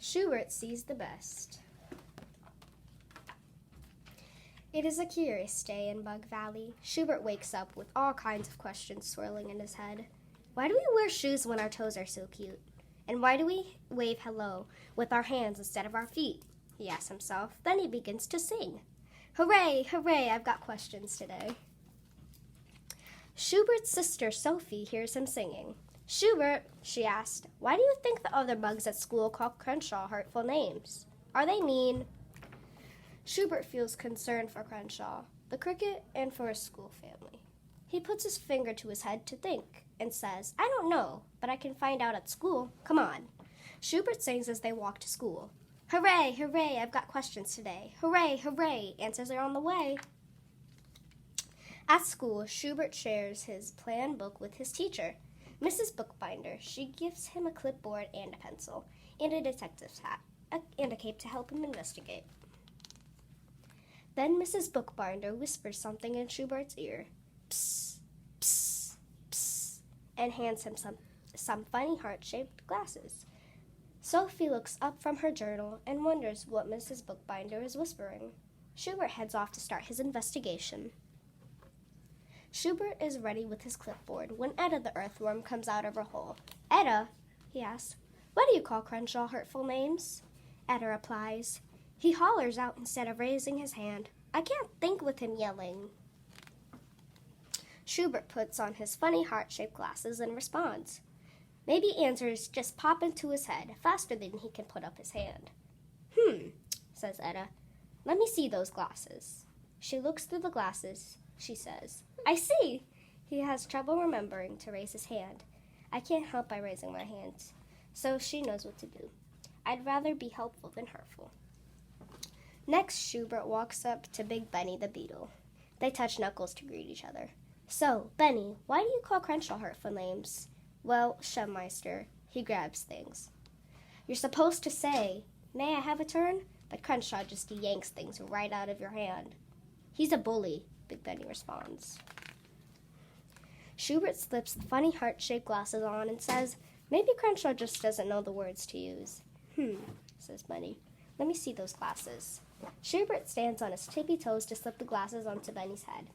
Schubert sees the best. It is a curious day in Bug Valley. Schubert wakes up with all kinds of questions swirling in his head. Why do we wear shoes when our toes are so cute? And why do we wave hello with our hands instead of our feet? He asks himself. Then he begins to sing. Hooray, hooray, I've got questions today. Schubert's sister Sophie hears him singing. Schubert, she asked, why do you think the other bugs at school call Crenshaw hurtful names? Are they mean? Schubert feels concern for Crenshaw, the cricket, and for his school family. He puts his finger to his head to think and says, I don't know, but I can find out at school. Come on. Schubert sings as they walk to school. Hooray, hooray, I've got questions today. Hooray, hooray, answers are on the way. At school, Schubert shares his plan book with his teacher, Mrs. Bookbinder. She gives him a clipboard and a pencil, and a detective's hat, and a cape to help him investigate. Then Mrs. Bookbinder whispers something in Schubert's ear, psst, psst, psst, and hands him some funny heart-shaped glasses. Sophie looks up from her journal and wonders what Mrs. Bookbinder is whispering. Schubert heads off to start his investigation. Schubert is ready with his clipboard when Etta the earthworm comes out of her hole. Etta, he asks, what do you call Crenshaw hurtful names? Etta replies, he hollers out instead of raising his hand. I can't think with him yelling. Schubert puts on his funny heart-shaped glasses and responds. Maybe answers just pop into his head faster than he can put up his hand. Says Etta. Let me see those glasses. She looks through the glasses. She says, I see. He has trouble remembering to raise his hand. I can't help by raising my hand. So she knows what to do. I'd rather be helpful than hurtful. Next, Schubert walks up to Big Benny the beetle. They touch knuckles to greet each other. So, Benny, why do you call Crenshaw hurtful names? Well, Schubmeister, he grabs things. You're supposed to say, may I have a turn? But Crenshaw just yanks things right out of your hand. He's a bully, Big Benny responds. Schubert slips the funny heart-shaped glasses on and says, maybe Crenshaw just doesn't know the words to use. Says Benny. Let me see those glasses. Schubert stands on his tippy toes to slip the glasses onto Benny's head.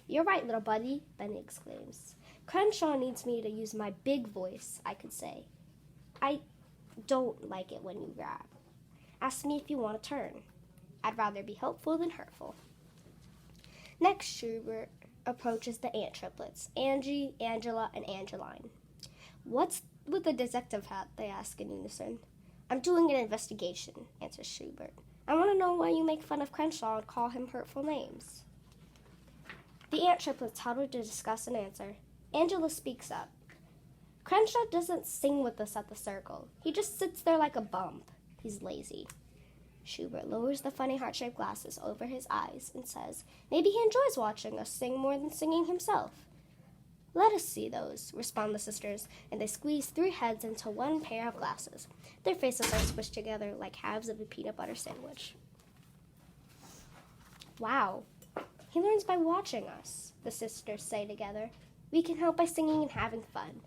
You're right, little buddy, Benny exclaims. Crenshaw needs me to use my big voice, I could say. I don't like it when you grab. Ask me if you want to turn. I'd rather be helpful than hurtful. Next, Schubert approaches the ant triplets, Angie, Angela, and Angeline. What's with the detective hat? They ask in unison. I'm doing an investigation, answers Schubert. I want to know why you make fun of Crenshaw and call him hurtful names. The ant triplets huddle to discuss an answer. Angela speaks up. Crenshaw doesn't sing with us at the circle. He just sits there like a bump. He's lazy. Schubert lowers the funny heart-shaped glasses over his eyes and says, maybe he enjoys watching us sing more than singing himself. Let us see those, respond the sisters, and they squeeze 3 heads into one pair of glasses. Their faces are squished together like halves of a peanut butter sandwich. Wow, he learns by watching us, the sisters say together. We can help by singing and having fun.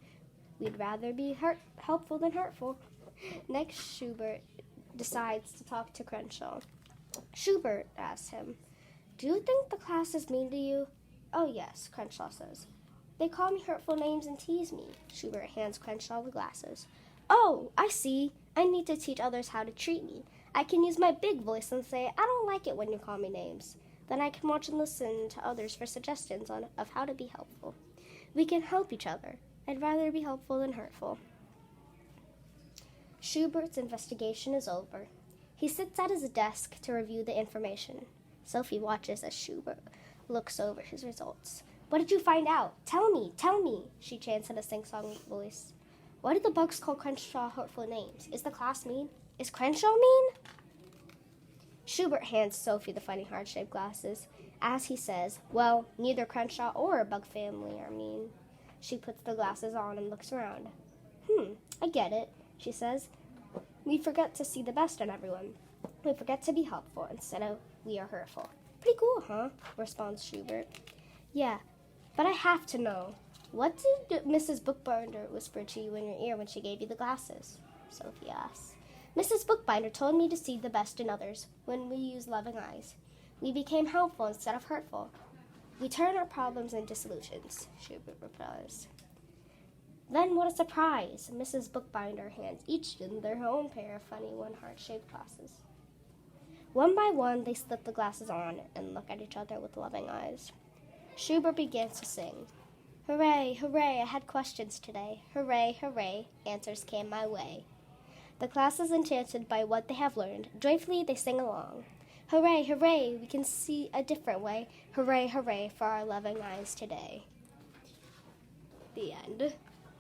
We'd rather be helpful than hurtful. Next, Schubert decides to talk to Crenshaw. Schubert asks him, do you think the class is mean to you? Oh yes, Crenshaw says. They call me hurtful names and tease me. Schubert hands Crenshaw the glasses. Oh, I see. I need to teach others how to treat me. I can use my big voice and say, I don't like it when you call me names. Then I can watch and listen to others for suggestions of how to be helpful. We can help each other. I'd rather be helpful than hurtful. Schubert's investigation is over. He sits at his desk to review the information. Sophie watches as Schubert looks over his results. What did you find out? Tell me, she chants in a sing-song voice. Why do the bugs call Crenshaw hurtful names? Is the class mean? Is Crenshaw mean? Schubert hands Sophie the funny heart-shaped glasses. As he says, well, neither Crenshaw or a bug family are mean. She puts the glasses on and looks around. I get it, she says. We forget to see the best in everyone. We forget to be helpful instead of we are hurtful. Pretty cool, huh? Responds Schubert. Yeah, but I have to know. What did Mrs. Bookbinder whisper to you in your ear when she gave you the glasses? Sophie asks. Mrs. Bookbinder told me to see the best in others when we use loving eyes. We became helpful instead of hurtful. We turn our problems into solutions, Schubert replies. Then what a surprise! Mrs. Bookbinder hands each student their own pair of funny one-heart-shaped glasses. One by one, they slip the glasses on and look at each other with loving eyes. Schubert begins to sing. Hooray, hooray, I had questions today. Hooray, hooray, answers came my way. The class is enchanted by what they have learned. Joyfully they sing along. Hooray, hooray, we can see a different way. Hooray, hooray for our loving eyes today. The end.